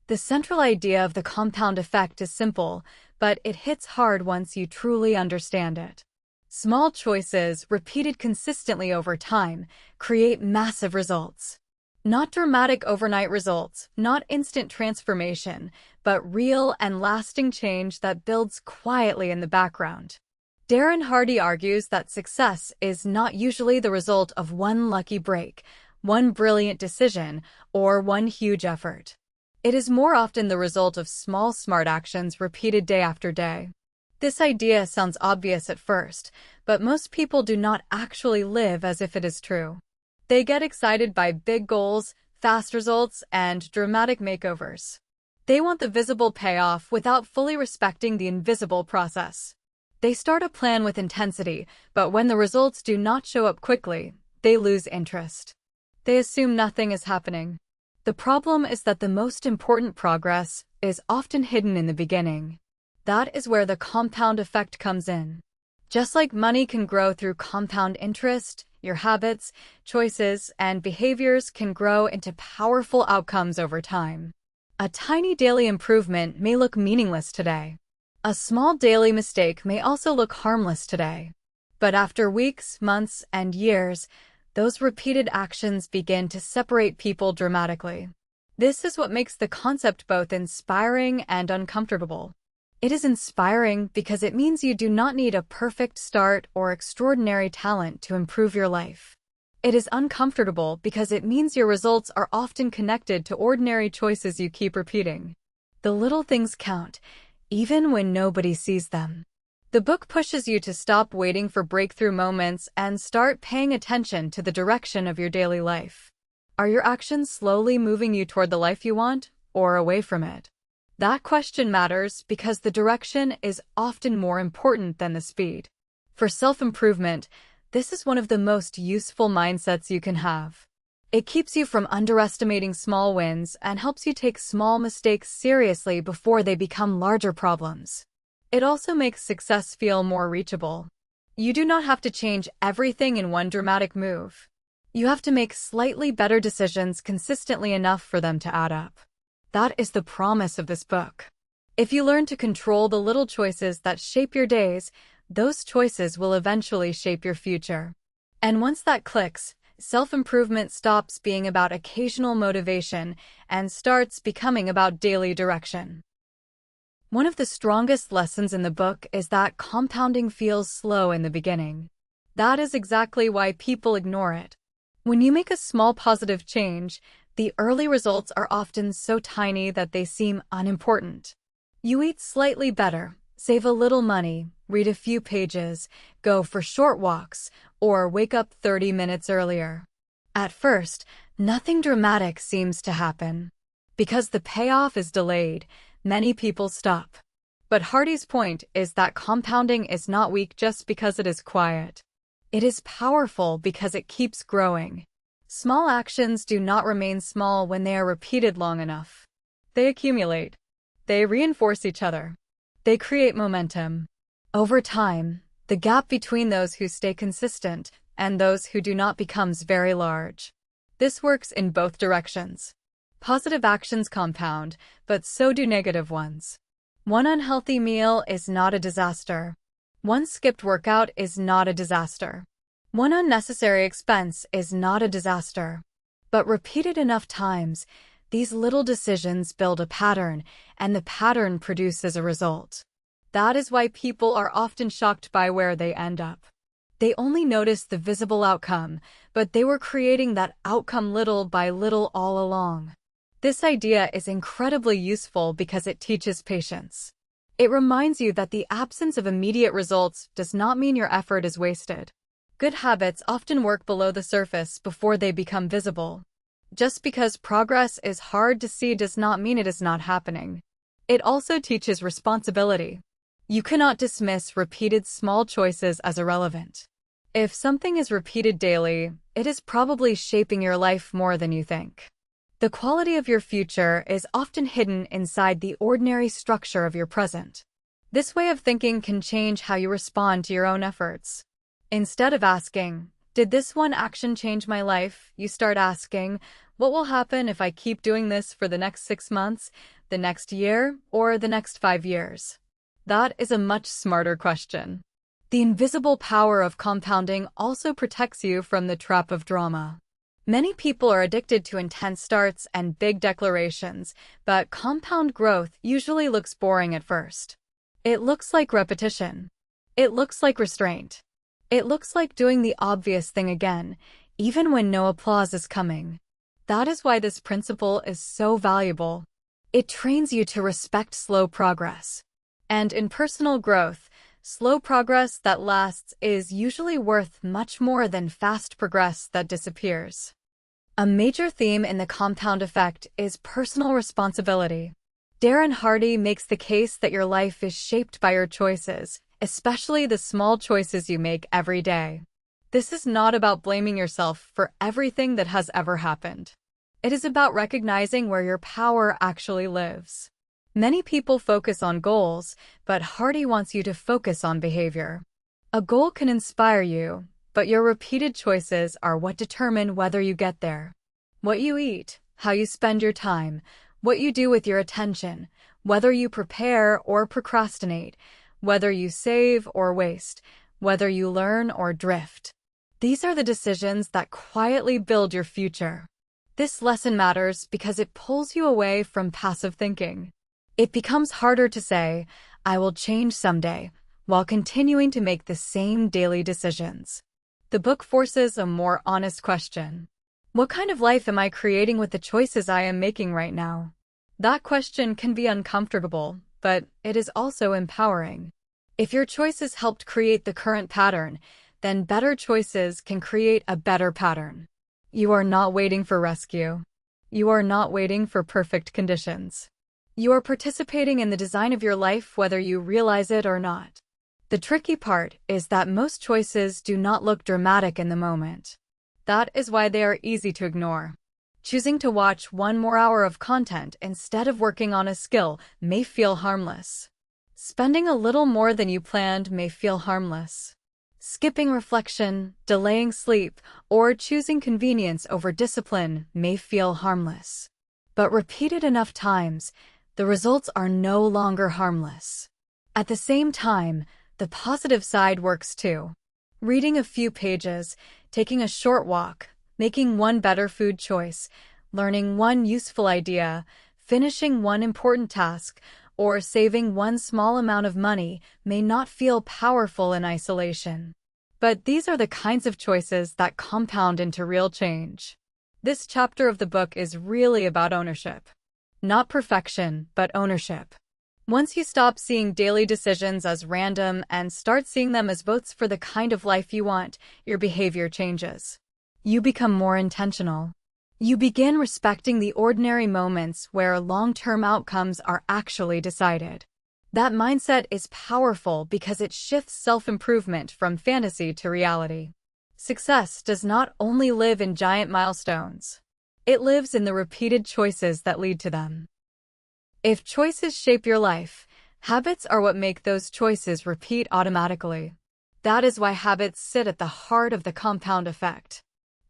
The central idea of the compound effect is simple, but it hits hard once you truly understand it. Small choices, repeated consistently over time, create massive results. Not dramatic overnight results, not instant transformation, but real and lasting change that builds quietly in the background. Darren Hardy argues that success is not usually the result of one lucky break, one brilliant decision, or one huge effort. It is more often the result of small smart actions repeated day after day. This idea sounds obvious at first, but most people do not actually live as if it is true. They get excited by big goals, fast results, and dramatic makeovers. They want the visible payoff without fully respecting the invisible process. They start a plan with intensity, but when the results do not show up quickly, they lose interest. They assume nothing is happening. The problem is that the most important progress is often hidden in the beginning. That is where the compound effect comes in. Just like money can grow through compound interest, your habits, choices, and behaviors can grow into powerful outcomes over time. A tiny daily improvement may look meaningless today. A small daily mistake may also look harmless today. But after weeks, months, and years, those repeated actions begin to separate people dramatically. This is what makes the concept both inspiring and uncomfortable. It is inspiring because it means you do not need a perfect start or extraordinary talent to improve your life. It is uncomfortable because it means your results are often connected to ordinary choices you keep repeating. The little things count, even when nobody sees them. The book pushes you to stop waiting for breakthrough moments and start paying attention to the direction of your daily life. Are your actions slowly moving you toward the life you want, or away from it? That question matters because the direction is often more important than the speed. For self-improvement, this is one of the most useful mindsets you can have. It keeps you from underestimating small wins and helps you take small mistakes seriously before they become larger problems. It also makes success feel more reachable. You do not have to change everything in one dramatic move. You have to make slightly better decisions consistently enough for them to add up. That is the promise of this book. If you learn to control the little choices that shape your days, those choices will eventually shape your future. And once that clicks, self-improvement stops being about occasional motivation and starts becoming about daily direction. One of the strongest lessons in the book is that compounding feels slow in the beginning. That is exactly why people ignore it. When you make a small positive change, the early results are often so tiny that they seem unimportant. You eat slightly better, save a little money, read a few pages, go for short walks, or wake up 30 minutes earlier. At first, nothing dramatic seems to happen. Because the payoff is delayed, many people stop. But Hardy's point is that compounding is not weak just because it is quiet. It is powerful because it keeps growing. Small actions do not remain small when they are repeated long enough. They accumulate. They reinforce each other. They create momentum. Over time, the gap between those who stay consistent and those who do not becomes very large. This works in both directions. Positive actions compound, but so do negative ones. One unhealthy meal is not a disaster. One skipped workout is not a disaster. One unnecessary expense is not a disaster. But repeated enough times, these little decisions build a pattern, and the pattern produces a result. That is why people are often shocked by where they end up. They only notice the visible outcome, but they were creating that outcome little by little all along. This idea is incredibly useful because it teaches patience. It reminds you that the absence of immediate results does not mean your effort is wasted. Good habits often work below the surface before they become visible. Just because progress is hard to see does not mean it is not happening. It also teaches responsibility. You cannot dismiss repeated small choices as irrelevant. If something is repeated daily, it is probably shaping your life more than you think. The quality of your future is often hidden inside the ordinary structure of your present. This way of thinking can change how you respond to your own efforts. Instead of asking, "Did this one action change my life?" you start asking, What will happen if I keep doing this for the next 6 months, the next year, or the next 5 years? That is a much smarter question. The invisible power of compounding also protects you from the trap of drama. Many people are addicted to intense starts and big declarations, but compound growth usually looks boring at first. It looks like repetition. It looks like restraint. It looks like doing the obvious thing again, even when no applause is coming. That is why this principle is so valuable. It trains you to respect slow progress. And in personal growth, slow progress that lasts is usually worth much more than fast progress that disappears. A major theme in the compound effect is personal responsibility. Darren Hardy makes the case that your life is shaped by your choices, especially the small choices you make every day. This is not about blaming yourself for everything that has ever happened. It is about recognizing where your power actually lives. Many people focus on goals, but Hardy wants you to focus on behavior. A goal can inspire you, but your repeated choices are what determine whether you get there. What you eat, how you spend your time, what you do with your attention, whether you prepare or procrastinate, whether you save or waste, whether you learn or drift. These are the decisions that quietly build your future. This lesson matters because it pulls you away from passive thinking. It becomes harder to say, "I will change someday," while continuing to make the same daily decisions. The book forces a more honest question. What kind of life am I creating with the choices I am making right now? That question can be uncomfortable, but it is also empowering. If your choices helped create the current pattern, then better choices can create a better pattern. You are not waiting for rescue. You are not waiting for perfect conditions. You are participating in the design of your life whether you realize it or not. The tricky part is that most choices do not look dramatic in the moment. That is why they are easy to ignore. Choosing to watch one more hour of content instead of working on a skill may feel harmless. Spending a little more than you planned may feel harmless. Skipping reflection, delaying sleep, or choosing convenience over discipline may feel harmless. But repeated enough times, the results are no longer harmless. At the same time, the positive side works too. Reading a few pages, taking a short walk, making one better food choice, learning one useful idea, finishing one important task, or saving one small amount of money may not feel powerful in isolation. But these are the kinds of choices that compound into real change. This chapter of the book is really about ownership. Not perfection, but ownership. Once you stop seeing daily decisions as random and start seeing them as votes for the kind of life you want, your behavior changes. You become more intentional. You begin respecting the ordinary moments where long-term outcomes are actually decided. That mindset is powerful because it shifts self-improvement from fantasy to reality. Success does not only live in giant milestones. It lives in the repeated choices that lead to them. If choices shape your life, habits are what make those choices repeat automatically. That is why habits sit at the heart of the compound effect.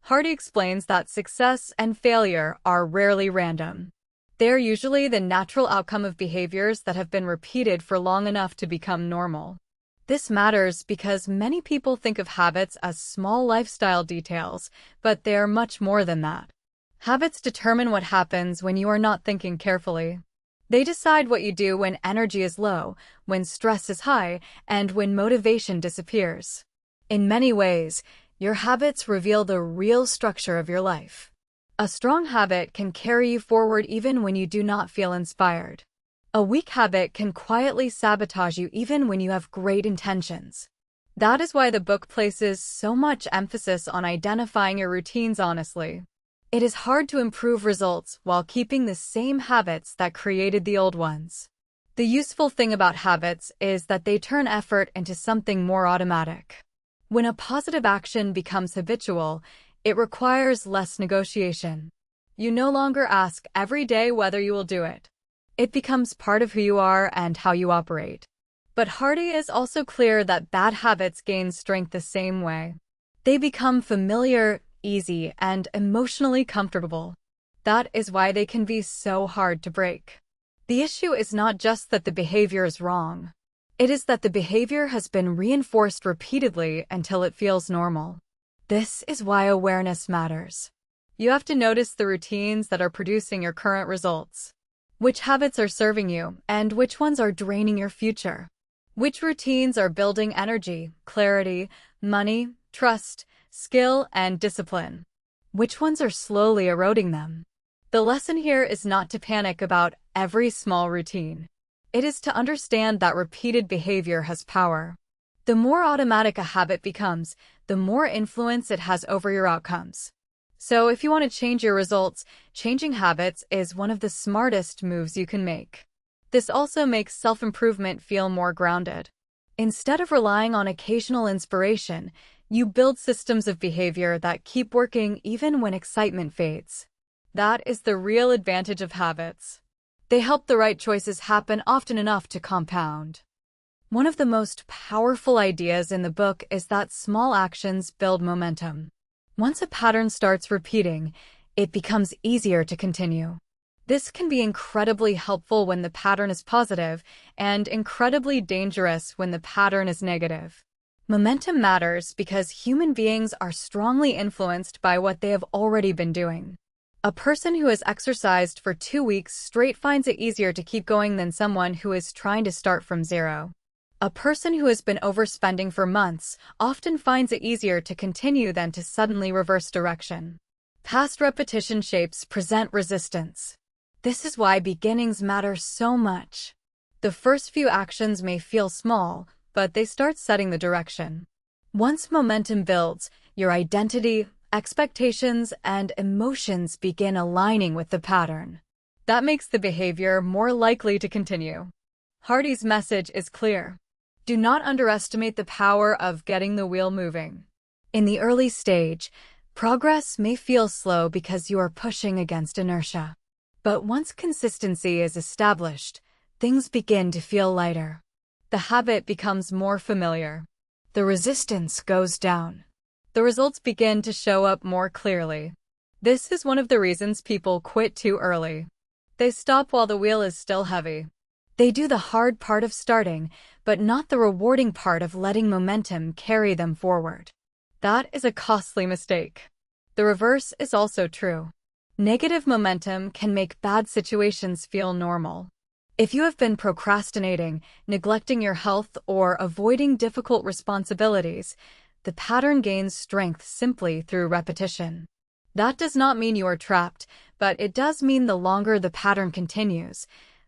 Hardy explains that success and failure are rarely random. They are usually the natural outcome of behaviors that have been repeated for long enough to become normal. This matters because many people think of habits as small lifestyle details, but they are much more than that. Habits determine what happens when you are not thinking carefully. They decide what you do when energy is low, when stress is high, and when motivation disappears. In many ways, your habits reveal the real structure of your life. A strong habit can carry you forward even when you do not feel inspired. A weak habit can quietly sabotage you even when you have great intentions. That is why the book places so much emphasis on identifying your routines honestly. It is hard to improve results while keeping the same habits that created the old ones. The useful thing about habits is that they turn effort into something more automatic. When a positive action becomes habitual, it requires less negotiation. You no longer ask every day whether you will do it. It becomes part of who you are and how you operate. But Hardy is also clear that bad habits gain strength the same way. They become familiar, easy, and emotionally comfortable. That is why they can be so hard to break. The issue is not just that the behavior is wrong. It is that the behavior has been reinforced repeatedly until it feels normal. This is why awareness matters. You have to notice the routines that are producing your current results. Which habits are serving you, and which ones are draining your future? Which routines are building energy, clarity, money, trust, skill, and discipline? Which ones are slowly eroding them? The lesson here is not to panic about every small routine. It is to understand that repeated behavior has power. The more automatic a habit becomes, the more influence it has over your outcomes. So if you want to change your results, changing habits is one of the smartest moves you can make. This also makes self-improvement feel more grounded. Instead of relying on occasional inspiration, you build systems of behavior that keep working even when excitement fades. That is the real advantage of habits. They help the right choices happen often enough to compound. One of the most powerful ideas in the book is that small actions build momentum. Once a pattern starts repeating, it becomes easier to continue. This can be incredibly helpful when the pattern is positive and incredibly dangerous when the pattern is negative. Momentum matters because human beings are strongly influenced by what they have already been doing. A person who has exercised for 2 weeks straight finds it easier to keep going than someone who is trying to start from zero. A person who has been overspending for months often finds it easier to continue than to suddenly reverse direction. Past repetition shapes present resistance. This is why beginnings matter so much. The first few actions may feel small, but they start setting the direction. Once momentum builds, your identity, expectations, and emotions begin aligning with the pattern. That makes the behavior more likely to continue. Hardy's message is clear. Do not underestimate the power of getting the wheel moving. In the early stage, progress may feel slow because you are pushing against inertia. But once consistency is established, things begin to feel lighter. The habit becomes more familiar. The resistance goes down. The results begin to show up more clearly. This is one of the reasons people quit too early. They stop while the wheel is still heavy. They do the hard part of starting, but not the rewarding part of letting momentum carry them forward. That is a costly mistake. The reverse is also true. Negative momentum can make bad situations feel normal. If you have been procrastinating, neglecting your health, or avoiding difficult responsibilities, the pattern gains strength simply through repetition. That does not mean you are trapped, but it does mean the longer the pattern continues,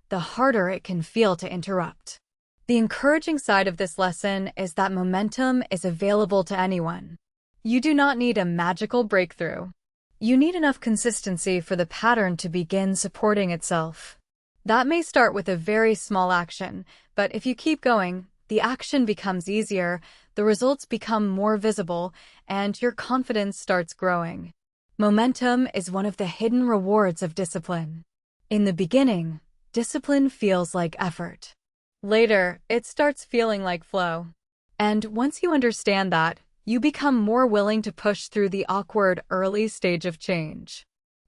the harder it can feel to interrupt. The encouraging side of this lesson is that momentum is available to anyone. You do not need a magical breakthrough. You need enough consistency for the pattern to begin supporting itself. That may start with a very small action, but if you keep going, the action becomes easier, the results become more visible, and your confidence starts growing. Momentum is one of the hidden rewards of discipline. In the beginning, discipline feels like effort. Later, it starts feeling like flow. And once you understand that, you become more willing to push through the awkward early stage of change.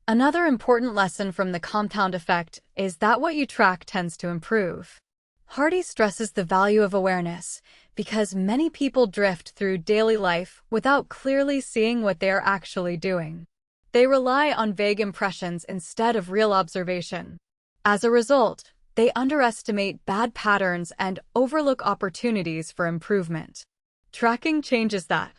Another important lesson from the compound effect is that what you track tends to improve. Hardy stresses the value of awareness because many people drift through daily life without clearly seeing what they are actually doing. They rely on vague impressions instead of real observation. As a result, they underestimate bad patterns and overlook opportunities for improvement. Tracking changes that.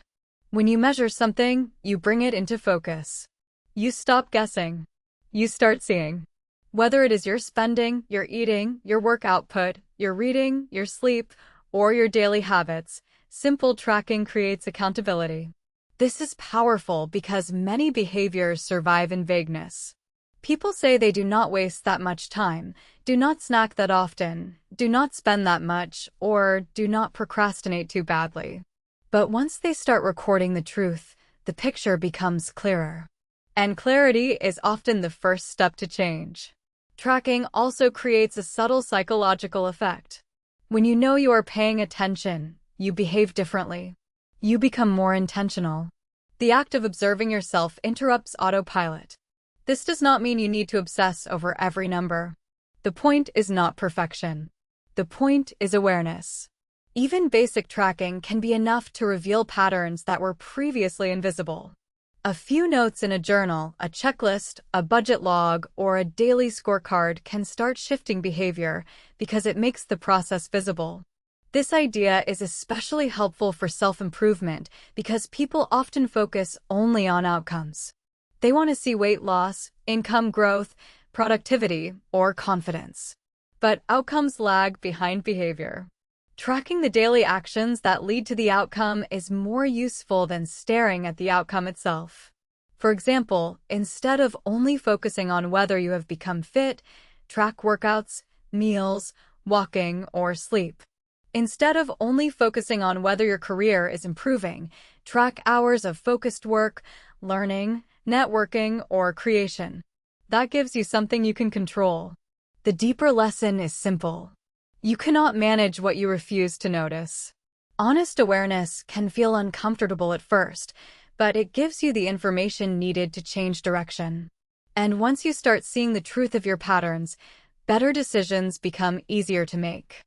When you measure something, you bring it into focus. You stop guessing. You start seeing. Whether it is your spending, your eating, your work output, your reading, your sleep, or your daily habits, simple tracking creates accountability. This is powerful because many behaviors survive in vagueness. People say they do not waste that much time, do not snack that often, do not spend that much, or do not procrastinate too badly. But once they start recording the truth, the picture becomes clearer. And clarity is often the first step to change. Tracking also creates a subtle psychological effect. When you know you are paying attention, you behave differently. You become more intentional. The act of observing yourself interrupts autopilot. This does not mean you need to obsess over every number. The point is not perfection. The point is awareness. Even basic tracking can be enough to reveal patterns that were previously invisible. A few notes in a journal, a checklist, a budget log, or a daily scorecard can start shifting behavior because it makes the process visible. This idea is especially helpful for self-improvement because people often focus only on outcomes. They want to see weight loss, income growth, productivity, or confidence. But outcomes lag behind behavior. Tracking the daily actions that lead to the outcome is more useful than staring at the outcome itself. For example, instead of only focusing on whether you have become fit, track workouts, meals, walking, or sleep. Instead of only focusing on whether your career is improving, track hours of focused work, learning, networking, or creation. That gives you something you can control. The deeper lesson is simple. You cannot manage what you refuse to notice. Honest awareness can feel uncomfortable at first, but it gives you the information needed to change direction. And once you start seeing the truth of your patterns, better decisions become easier to make.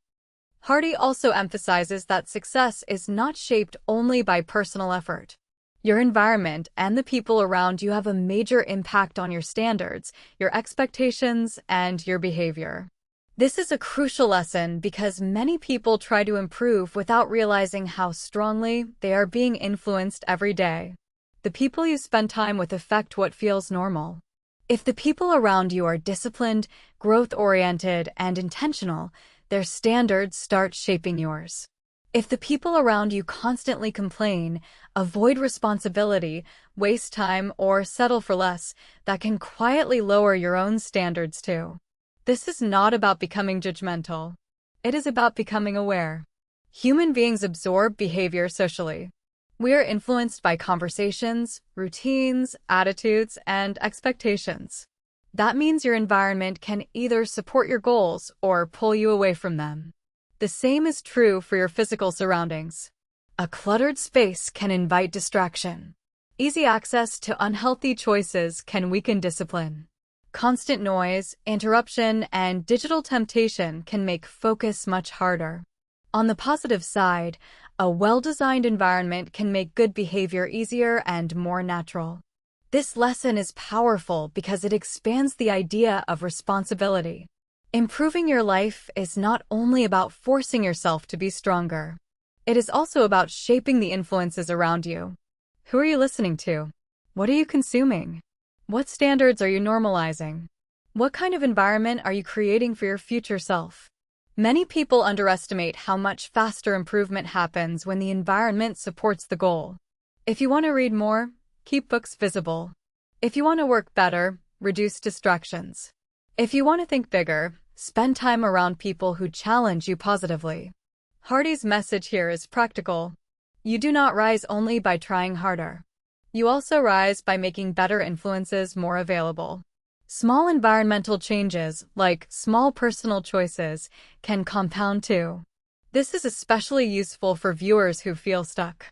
Hardy also emphasizes that success is not shaped only by personal effort. Your environment and the people around you have a major impact on your standards, your expectations, and your behavior. This is a crucial lesson because many people try to improve without realizing how strongly they are being influenced every day. The people you spend time with affect what feels normal. If the people around you are disciplined, growth-oriented, and intentional, their standards start shaping yours. If the people around you constantly complain, avoid responsibility, waste time, or settle for less, that can quietly lower your own standards too. This is not about becoming judgmental. It is about becoming aware. Human beings absorb behavior socially. We are influenced by conversations, routines, attitudes, and expectations. That means your environment can either support your goals or pull you away from them. The same is true for your physical surroundings. A cluttered space can invite distraction. Easy access to unhealthy choices can weaken discipline. Constant noise, interruption, and digital temptation can make focus much harder. On the positive side, a well-designed environment can make good behavior easier and more natural. This lesson is powerful because it expands the idea of responsibility. Improving your life is not only about forcing yourself to be stronger. It is also about shaping the influences around you. Who are you listening to? What are you consuming? What standards are you normalizing? What kind of environment are you creating for your future self? Many people underestimate how much faster improvement happens when the environment supports the goal. If you want to read more, keep books visible. If you want to work better, reduce distractions. If you want to think bigger, spend time around people who challenge you positively. Hardy's message here is practical. You do not rise only by trying harder. You also rise by making better influences more available. Small environmental changes, like small personal choices, can compound too. This is especially useful for viewers who feel stuck.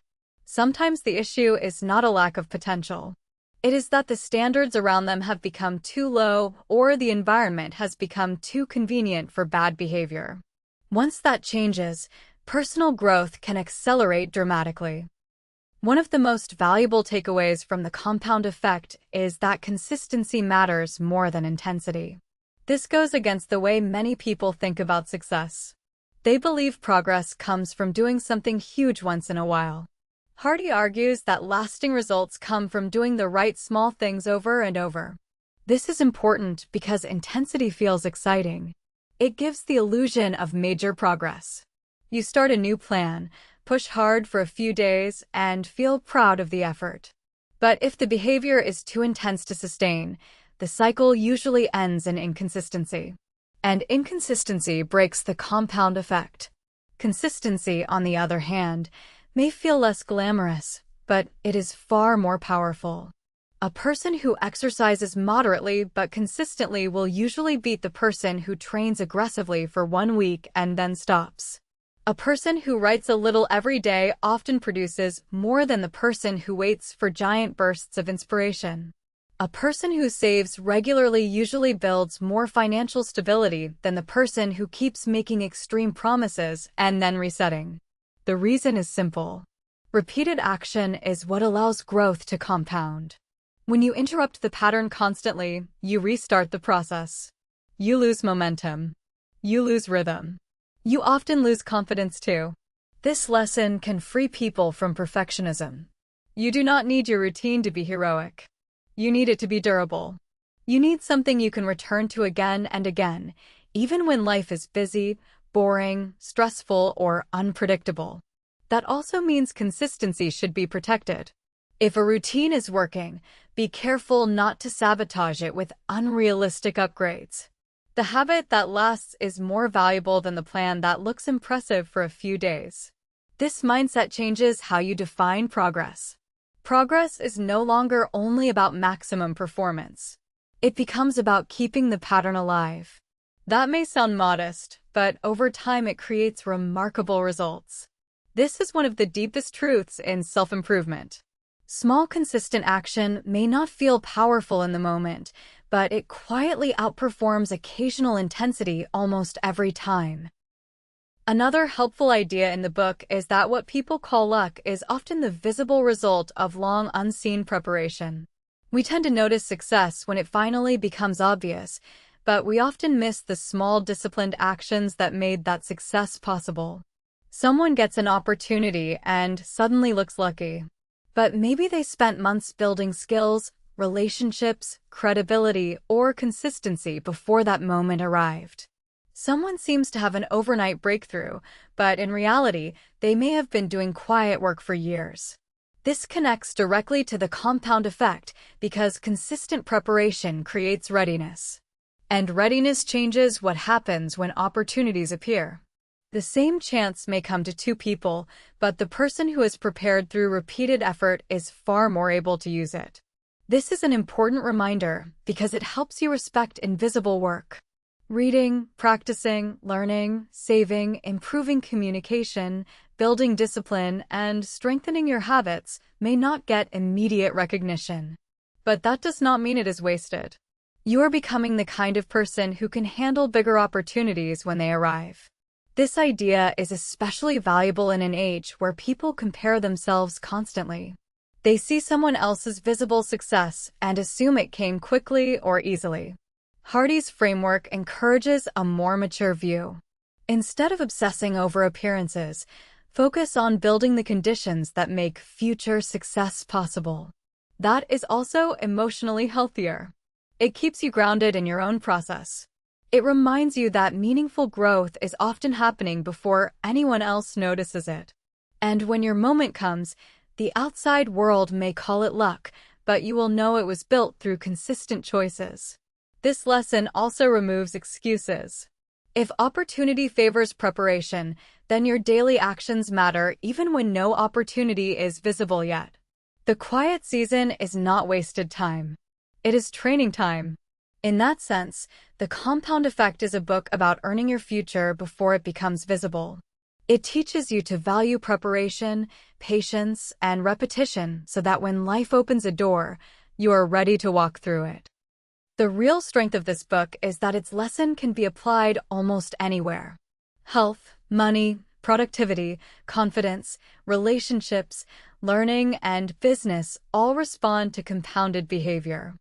Sometimes the issue is not a lack of potential. It is that the standards around them have become too low or the environment has become too convenient for bad behavior. Once that changes, personal growth can accelerate dramatically. One of the most valuable takeaways from the compound effect is that consistency matters more than intensity. This goes against the way many people think about success. They believe progress comes from doing something huge once in a while. Hardy argues that lasting results come from doing the right small things over and over. This is important because intensity feels exciting. It gives the illusion of major progress. You start a new plan, push hard for a few days, and feel proud of the effort. But if the behavior is too intense to sustain, the cycle usually ends in inconsistency. And inconsistency breaks the compound effect. Consistency, on the other hand, may feel less glamorous, but it is far more powerful. A person who exercises moderately but consistently will usually beat the person who trains aggressively for 1 week and then stops. A person who writes a little every day often produces more than the person who waits for giant bursts of inspiration. A person who saves regularly usually builds more financial stability than the person who keeps making extreme promises and then resetting. The reason is simple. Repeated action is what allows growth to compound. When you interrupt the pattern constantly, you restart the process. You lose momentum. You lose rhythm. You often lose confidence too. This lesson can free people from perfectionism. You do not need your routine to be heroic. You need it to be durable. You need something you can return to again and again, even when life is busy, boring, stressful, or unpredictable. That also means consistency should be protected. If a routine is working, be careful not to sabotage it with unrealistic upgrades. The habit that lasts is more valuable than the plan that looks impressive for a few days. This mindset changes how you define progress. Progress is no longer only about maximum performance. It becomes about keeping the pattern alive. That may sound modest, but over time it creates remarkable results. This is one of the deepest truths in self-improvement. Small, consistent action may not feel powerful in the moment, but it quietly outperforms occasional intensity almost every time. Another helpful idea in the book is that what people call luck is often the visible result of long unseen preparation. We tend to notice success when it finally becomes obvious, but we often miss the small disciplined actions that made that success possible. Someone gets an opportunity and suddenly looks lucky. But maybe they spent months building skills, relationships, credibility, or consistency before that moment arrived. Someone seems to have an overnight breakthrough, but in reality, they may have been doing quiet work for years. This connects directly to the compound effect because consistent preparation creates readiness. And readiness changes what happens when opportunities appear. The same chance may come to two people, but the person who is prepared through repeated effort is far more able to use it. This is an important reminder because it helps you respect invisible work. Reading, practicing, learning, saving, improving communication, building discipline, and strengthening your habits may not get immediate recognition. But that does not mean it is wasted. You are becoming the kind of person who can handle bigger opportunities when they arrive. This idea is especially valuable in an age where people compare themselves constantly. They see someone else's visible success and assume it came quickly or easily. Hardy's framework encourages a more mature view. Instead of obsessing over appearances, focus on building the conditions that make future success possible. That is also emotionally healthier. It keeps you grounded in your own process. It reminds you that meaningful growth is often happening before anyone else notices it. And when your moment comes, the outside world may call it luck, but you will know it was built through consistent choices. This lesson also removes excuses. If opportunity favors preparation, then your daily actions matter even when no opportunity is visible yet. The quiet season is not wasted time. It is training time. In that sense, The Compound Effect is a book about earning your future before it becomes visible. It teaches you to value preparation, patience, and repetition so that when life opens a door, you are ready to walk through it. The real strength of this book is that its lesson can be applied almost anywhere. Health, money, productivity, confidence, relationships, learning, and business all respond to compounded behavior.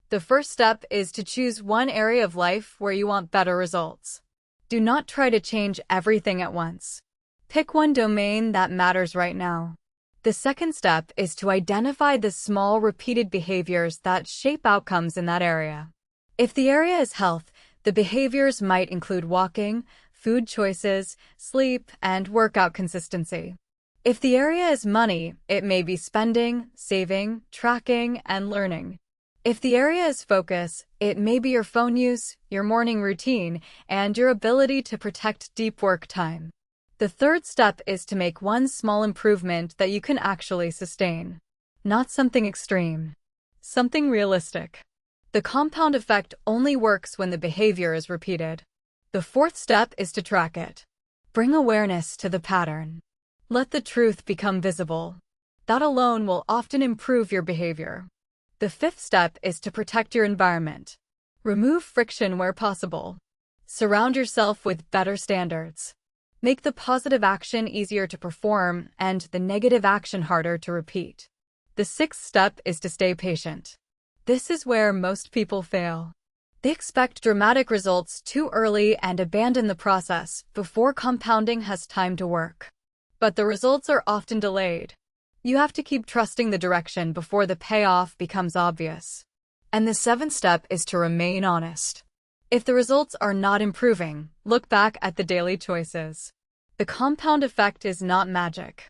The first step is to choose one area of life where you want better results. Do not try to change everything at once. Pick one domain that matters right now. The second step is to identify the small, repeated behaviors that shape outcomes in that area. If the area is health, the behaviors might include walking, food choices, sleep, and workout consistency. If the area is money, it may be spending, saving, tracking, and learning. If the area is focus, it may be your phone use, your morning routine, and your ability to protect deep work time. The third step is to make one small improvement that you can actually sustain. Not something extreme. Something realistic. The compound effect only works when the behavior is repeated. The fourth step is to track it. Bring awareness to the pattern. Let the truth become visible. That alone will often improve your behavior. The fifth step is to protect your environment. Remove friction where possible. Surround yourself with better standards. Make the positive action easier to perform and the negative action harder to repeat. The sixth step is to stay patient. This is where most people fail. They expect dramatic results too early and abandon the process before compounding has time to work. But the results are often delayed. You have to keep trusting the direction before the payoff becomes obvious. And the seventh step is to remain honest. If the results are not improving, look back at the daily choices. The compound effect is not magic.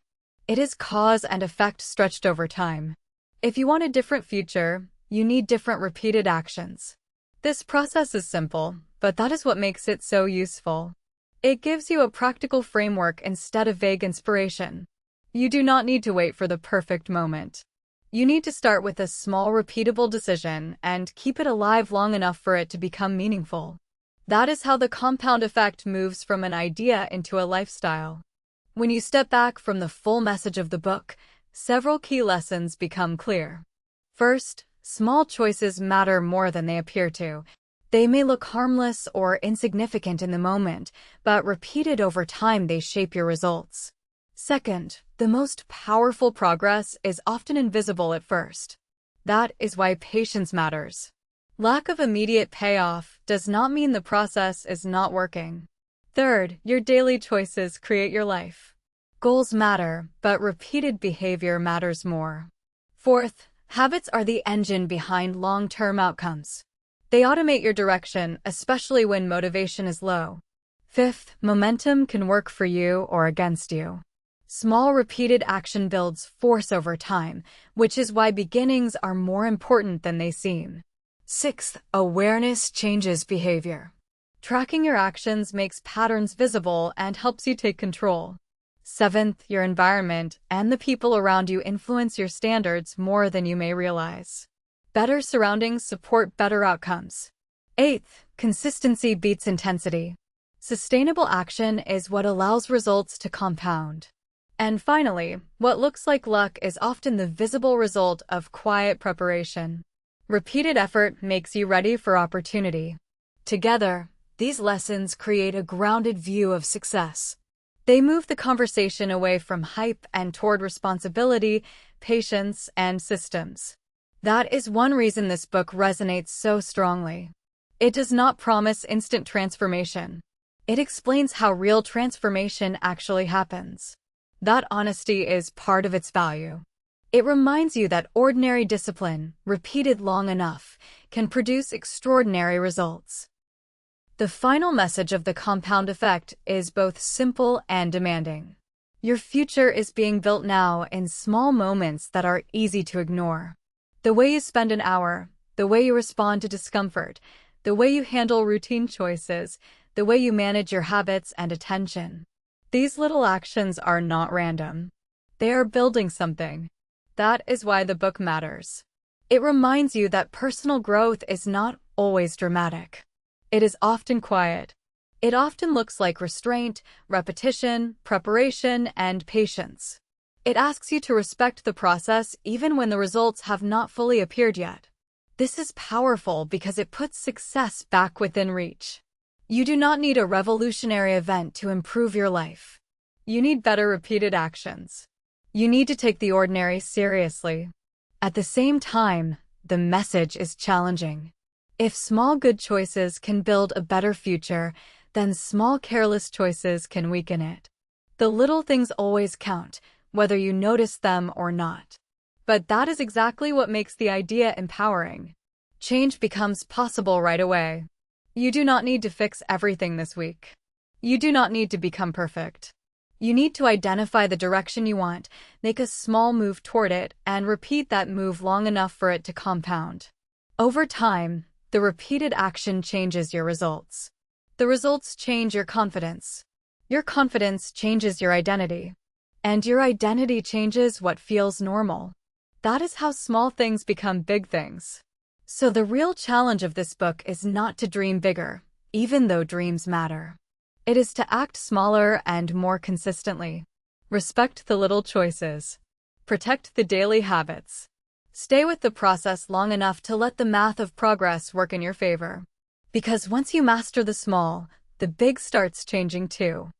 It is cause and effect stretched over time. If you want a different future, you need different repeated actions. This process is simple, but that is what makes it so useful. It gives you a practical framework instead of vague inspiration. You do not need to wait for the perfect moment. You need to start with a small, repeatable decision and keep it alive long enough for it to become meaningful. That is how the compound effect moves from an idea into a lifestyle. When you step back from the full message of the book, several key lessons become clear. First, small choices matter more than they appear to. They may look harmless or insignificant in the moment, but repeated over time they shape your results. Second, the most powerful progress is often invisible at first. That is why patience matters. Lack of immediate payoff does not mean the process is not working. Third, your daily choices create your life. Goals matter, but repeated behavior matters more. Fourth, habits are the engine behind long-term outcomes. They automate your direction, especially when motivation is low. Fifth, momentum can work for you or against you. Small repeated action builds force over time, which is why beginnings are more important than they seem. Sixth, awareness changes behavior. Tracking your actions makes patterns visible and helps you take control. Seventh, your environment and the people around you influence your standards more than you may realize. Better surroundings support better outcomes. Eighth, consistency beats intensity. Sustainable action is what allows results to compound. And finally, what looks like luck is often the visible result of quiet preparation. Repeated effort makes you ready for opportunity. Together, these lessons create a grounded view of success. They move the conversation away from hype and toward responsibility, patience, and systems. That is one reason this book resonates so strongly. It does not promise instant transformation. It explains how real transformation actually happens. That honesty is part of its value. It reminds you that ordinary discipline, repeated long enough, can produce extraordinary results. The final message of the compound effect is both simple and demanding. Your future is being built now in small moments that are easy to ignore. The way you spend an hour, the way you respond to discomfort, the way you handle routine choices, the way you manage your habits and attention. These little actions are not random. They are building something. That is why the book matters. It reminds you that personal growth is not always dramatic. It is often quiet. It often looks like restraint, repetition, preparation, and patience. It asks you to respect the process even when the results have not fully appeared yet. This is powerful because it puts success back within reach. You do not need a revolutionary event to improve your life. You need better repeated actions. You need to take the ordinary seriously. At the same time, the message is challenging. If small good choices can build a better future, then small careless choices can weaken it. The little things always count, whether you notice them or not. But that is exactly what makes the idea empowering. Change becomes possible right away. You do not need to fix everything this week. You do not need to become perfect. You need to identify the direction you want, make a small move toward it, and repeat that move long enough for it to compound. Over time, the repeated action changes your results. The results change your confidence. Your confidence changes your identity. And your identity changes what feels normal. That is how small things become big things. So the real challenge of this book is not to dream bigger, even though dreams matter. It is to act smaller and more consistently. Respect the little choices. Protect the daily habits. Stay with the process long enough to let the math of progress work in your favor. Because once you master the small, the big starts changing too.